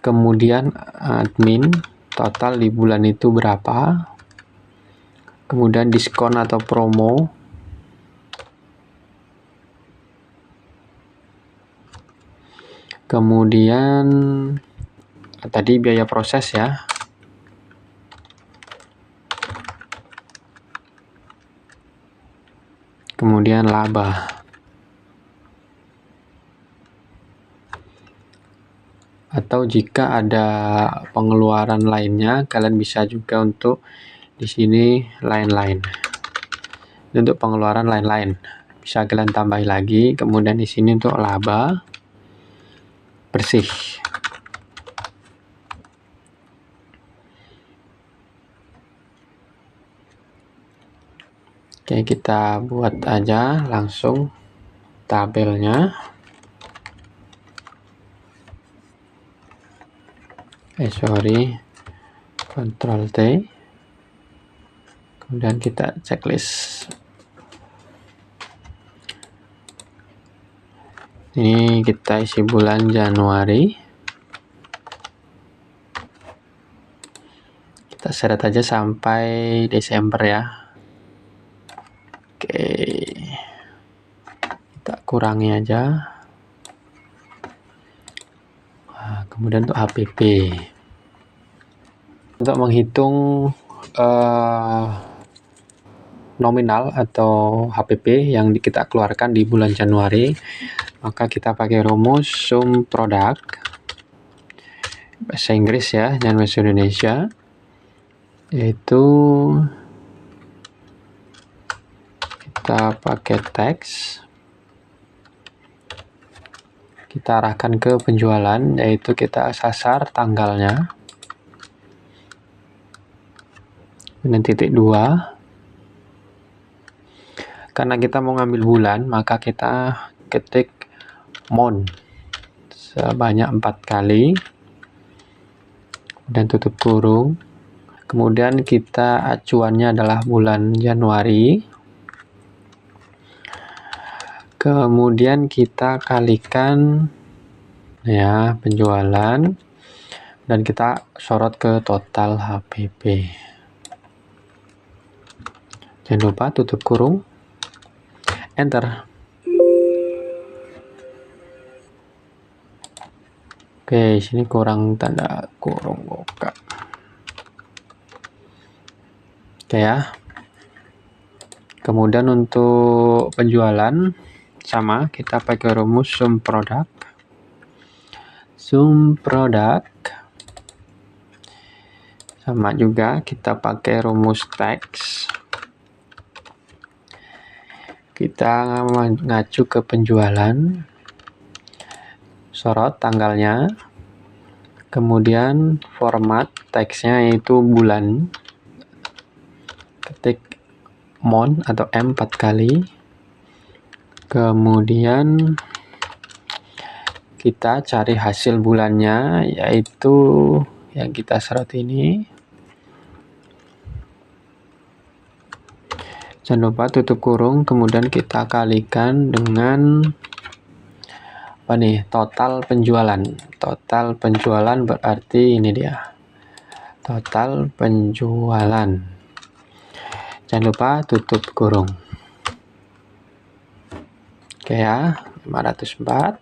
Kemudian admin total di bulan itu berapa. Kemudian diskon atau promo. Kemudian tadi biaya proses ya. Kemudian laba. Atau jika ada pengeluaran lainnya, kalian bisa juga untuk di sini lain-lain. Untuk pengeluaran lain-lain bisa kalian tambahin lagi. Kemudian di sini untuk laba bersih. Oke, kita buat aja langsung tabelnya. Ctrl T, kemudian kita checklist. Ini kita isi bulan Januari. Kita seret aja sampai Desember ya. Oke, kita kurangi aja. Nah, kemudian untuk HPP, untuk menghitung nominal atau HPP yang kita keluarkan di bulan Januari, maka kita pakai rumus sum product, bahasa Inggris ya, jangan bahasa Indonesia, yaitu kita pakai teks, kita arahkan ke penjualan, yaitu kita sasar tanggalnya, kemudian titik 2. Karena kita mau ngambil bulan, maka kita ketik month sebanyak 4 kali, dan tutup kurung. Kemudian kita acuannya adalah bulan Januari. Kemudian kita kalikan ya penjualan, dan kita sorot ke total HPP. Jangan lupa tutup kurung, enter. Oke, sini kurang tanda kurung buka. Oke ya. Kemudian untuk penjualan sama, kita pakai rumus sum product. Sum product sama juga kita pakai rumus teks. Kita mengacu ke penjualan, sorot tanggalnya, kemudian format teksnya yaitu bulan, ketik month atau M 4 kali, kemudian kita cari hasil bulannya, yaitu yang kita sorot ini. Jangan lupa tutup kurung, kemudian kita kalikan dengan apa nih, total penjualan. Total penjualan berarti ini dia, total penjualan. Jangan lupa tutup kurung. Oke ya, 504.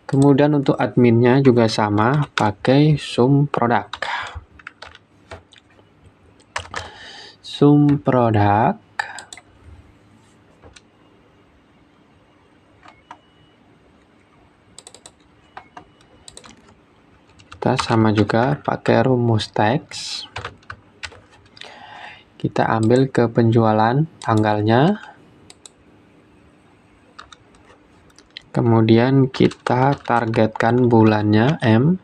Kemudian untuk adminnya juga sama, pakai sum product. Sum product kita sama juga pakai rumus teks. Kita ambil ke penjualan tanggalnya, kemudian kita targetkan bulannya M,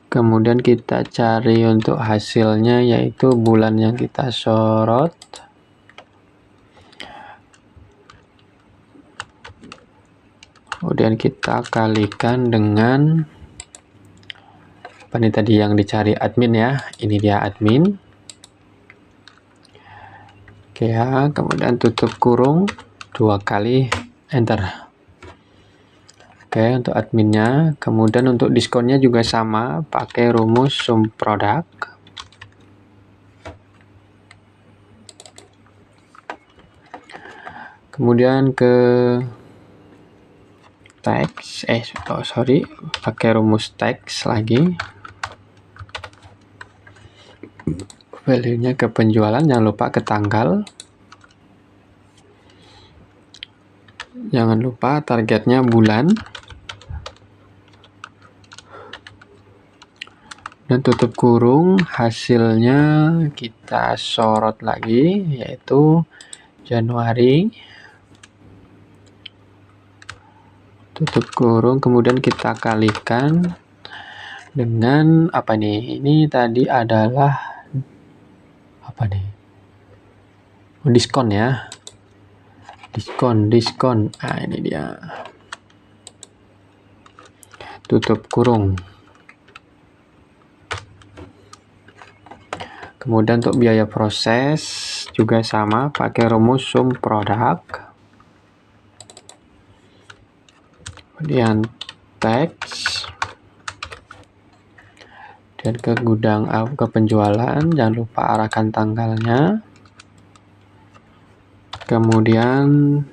kemudian kita cari untuk hasilnya yaitu bulan yang kita sorot, kemudian kita kalikan dengan apa nih tadi yang dicari, admin ya, ini dia admin. Oke ya, kemudian tutup kurung 2 kali, enter. Oke, untuk adminnya. Kemudian untuk diskonnya juga sama, pakai rumus sum product. Kemudian ke teks, pakai rumus teks lagi. Value-nya ke penjualan, jangan lupa ke tanggal. Jangan lupa targetnya bulan. Dan tutup kurung, hasilnya kita sorot lagi, yaitu Januari. Tutup kurung, kemudian kita kalikan dengan apa nih? Ini tadi adalah apa nih? Diskon ya. Diskon. Nah, ini dia. Tutup kurung. Kemudian untuk biaya proses juga sama, pakai rumus sum produk. Kemudian teks. Dan ke gudang, ke penjualan, jangan lupa arahkan tanggalnya. Kemudian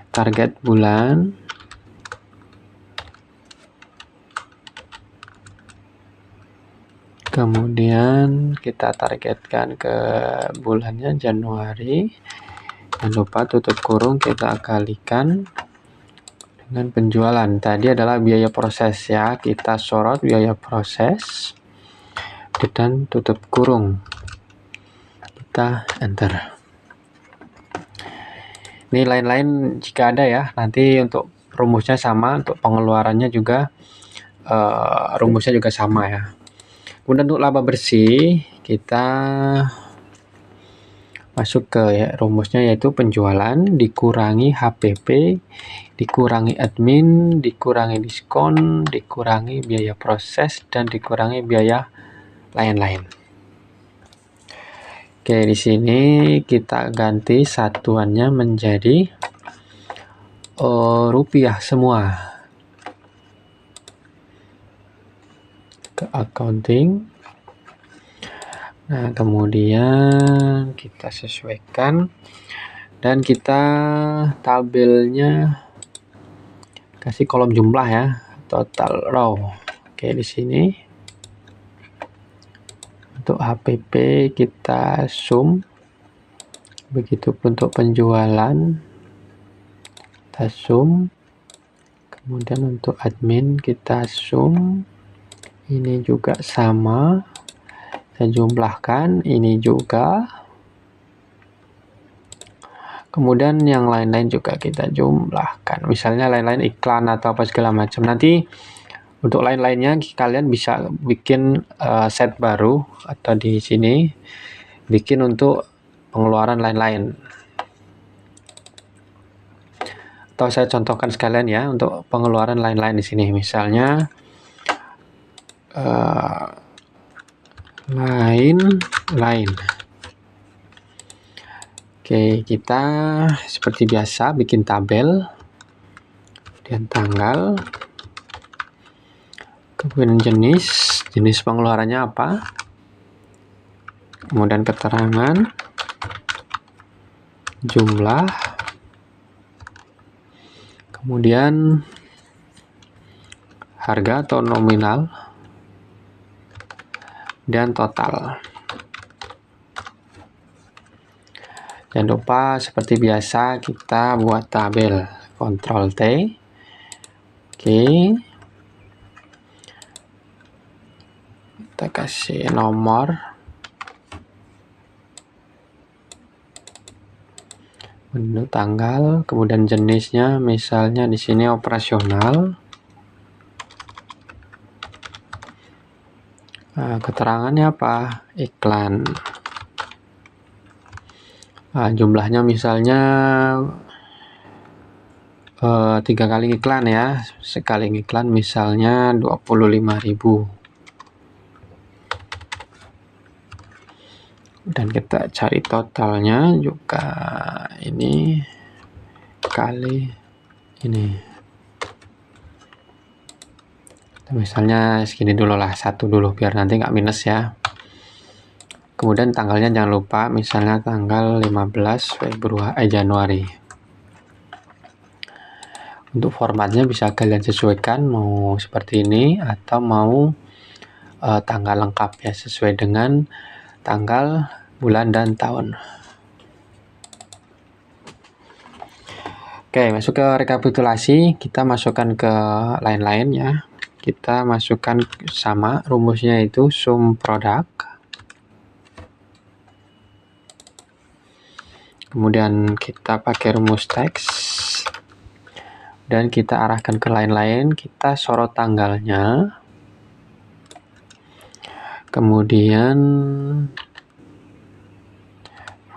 target bulan. Kemudian kita targetkan ke bulannya Januari. Jangan lupa tutup kurung, kita kalikan dengan penjualan. Tadi adalah biaya proses ya. Kita sorot biaya proses dan tutup kurung. Kita enter. Ini lain-lain jika ada ya, nanti untuk rumusnya sama, untuk pengeluarannya juga rumusnya juga sama ya. Kemudian untuk laba bersih kita masuk ke rumusnya, yaitu penjualan dikurangi HPP dikurangi admin dikurangi diskon dikurangi biaya proses dan dikurangi biaya lain-lain. Oke, di sini kita ganti satuannya menjadi rupiah semua. Ke accounting. Nah, kemudian kita sesuaikan dan kita tabelnya kasih kolom jumlah ya, total row. Oke, di sini untuk HPP kita sum, begitupun untuk penjualan kita sum, kemudian untuk admin kita sum, ini juga sama, kita jumlahkan, ini juga, kemudian yang lain-lain juga kita jumlahkan, misalnya lain-lain iklan atau apa segala macam. Nanti untuk lain-lainnya kalian bisa bikin set baru atau di sini bikin untuk pengeluaran lain-lain. Atau saya contohkan sekalian ya untuk pengeluaran lain-lain di sini. Misalnya lain-lain. Oke, kita seperti biasa bikin tabel dan tanggal. Kemudian jenis pengeluarannya apa, kemudian keterangan, jumlah, kemudian harga atau nominal, dan total. Jangan lupa seperti biasa kita buat tabel, Ctrl T. Oke. Kita kasih nomor, menu tanggal, kemudian jenisnya misalnya di sini operasional. Keterangannya apa? Iklan. Jumlahnya misalnya 3 kali iklan ya, sekali iklan misalnya 25.000. Dan kita cari totalnya juga, ini kali ini, misalnya segini dulu lah, 1 dulu biar nanti nggak minus ya. Kemudian tanggalnya jangan lupa, misalnya tanggal 15 Januari. Untuk formatnya bisa kalian sesuaikan, mau seperti ini atau mau tanggal lengkap ya, sesuai dengan tanggal, bulan, dan tahun. Oke, masuk ke rekapitulasi, kita masukkan ke lain-lain ya. Kita masukkan sama, rumusnya itu sum produk. Kemudian kita pakai rumus teks. Dan kita arahkan ke lain-lain, kita sorot tanggalnya. Kemudian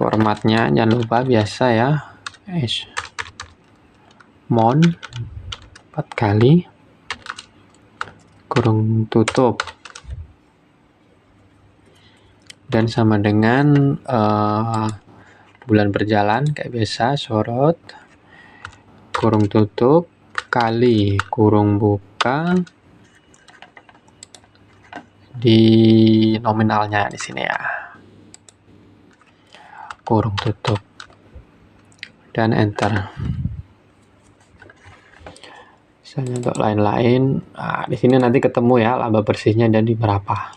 formatnya jangan lupa biasa ya, mon 4 kali kurung tutup, dan sama dengan bulan berjalan kayak biasa, sorot kurung tutup kali kurung buka di nominalnya di sini ya, kurung tutup dan enter. Misalnya untuk lain-lain, nah, di sini nanti ketemu ya laba bersihnya jadi berapa.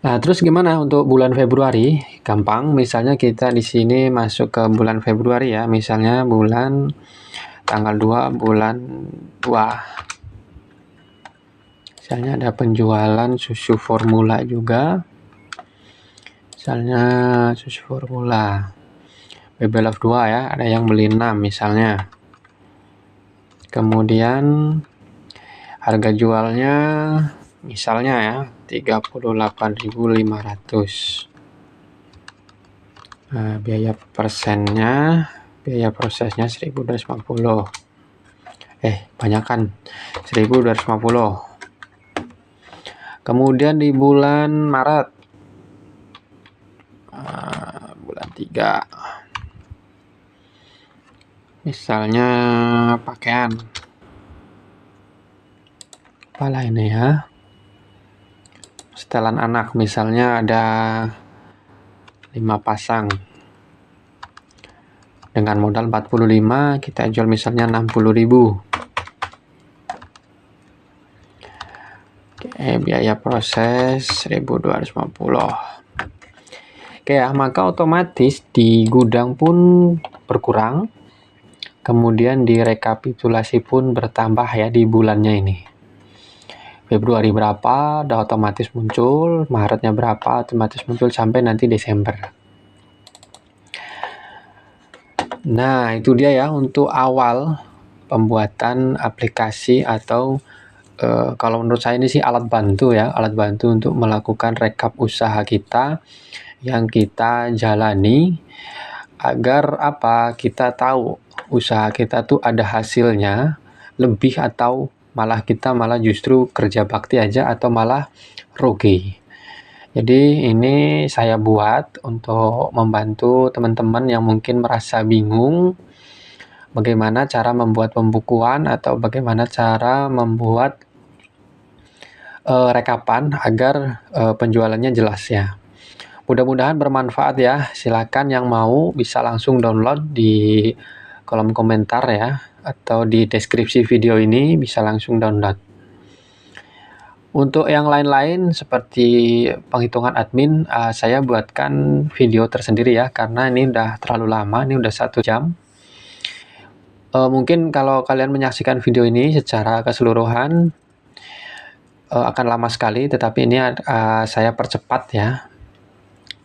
Nah, terus gimana untuk bulan Februari? Gampang, misalnya kita di sini masuk ke bulan Februari ya, misalnya bulan tanggal 2 bulan 2. Misalnya ada penjualan susu formula juga. Misalnya susu formula Baby Love 2 ya, ada yang beli 6 misalnya. Kemudian harga jualnya misalnya ya 38.500. Nah, biaya persennya, biaya prosesnya 1.250. Banyakan 1.250. Kemudian di bulan Maret, bulan 3, misalnya pakaian, apalah ini ya, setelan anak misalnya ada 5 pasang dengan modal 45, kita jual misalnya 60.000. Biaya proses 1.250. Oke ya, maka otomatis di gudang pun berkurang, kemudian di rekapitulasi pun bertambah ya di bulannya ini. Februari berapa udah otomatis muncul, Maretnya berapa otomatis muncul, sampai nanti Desember. Nah, itu dia ya untuk awal pembuatan aplikasi atau kalau menurut saya ini sih alat bantu ya, alat bantu untuk melakukan rekap usaha kita yang kita jalani, agar kita tahu usaha kita tuh ada hasilnya lebih, atau kita malah justru kerja bakti aja atau malah rugi. Jadi ini saya buat untuk membantu teman-teman yang mungkin merasa bingung bagaimana cara membuat pembukuan atau bagaimana cara membuat rekapan agar penjualannya jelas ya. Mudah-mudahan bermanfaat ya. Silakan yang mau bisa langsung download di kolom komentar ya, atau di deskripsi video ini bisa langsung download. Untuk yang lain-lain seperti penghitungan admin, saya buatkan video tersendiri ya, karena ini udah terlalu lama, ini udah 1 jam. Mungkin kalau kalian menyaksikan video ini secara keseluruhan akan lama sekali, tetapi ini saya percepat ya,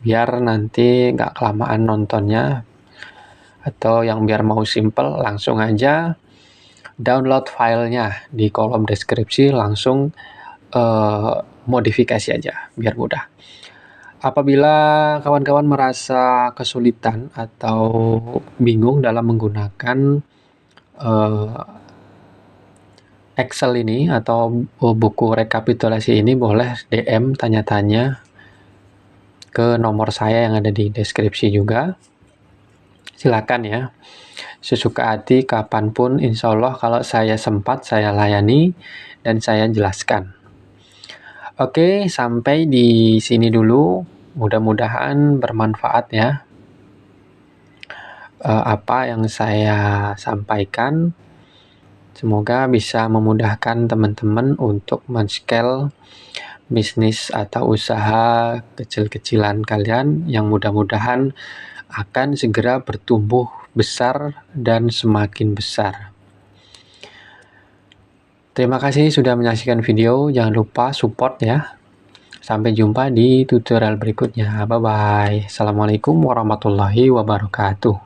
biar nanti nggak kelamaan nontonnya, atau yang biar mau simple langsung aja download filenya di kolom deskripsi, langsung modifikasi aja biar mudah. Apabila kawan-kawan merasa kesulitan atau bingung dalam menggunakan Excel ini atau buku rekapitulasi ini, boleh DM tanya-tanya ke nomor saya yang ada di deskripsi juga. Silakan ya, sesuka hati kapanpun, insya Allah kalau saya sempat saya layani dan saya jelaskan. Oke, sampai di sini dulu, mudah-mudahan bermanfaat ya apa yang saya sampaikan. Semoga bisa memudahkan teman-teman untuk men-scale bisnis atau usaha kecil-kecilan kalian, yang mudah-mudahan akan segera bertumbuh besar dan semakin besar. Terima kasih sudah menyaksikan video, jangan lupa support ya. Sampai jumpa di tutorial berikutnya. Bye-bye. Assalamualaikum warahmatullahi wabarakatuh.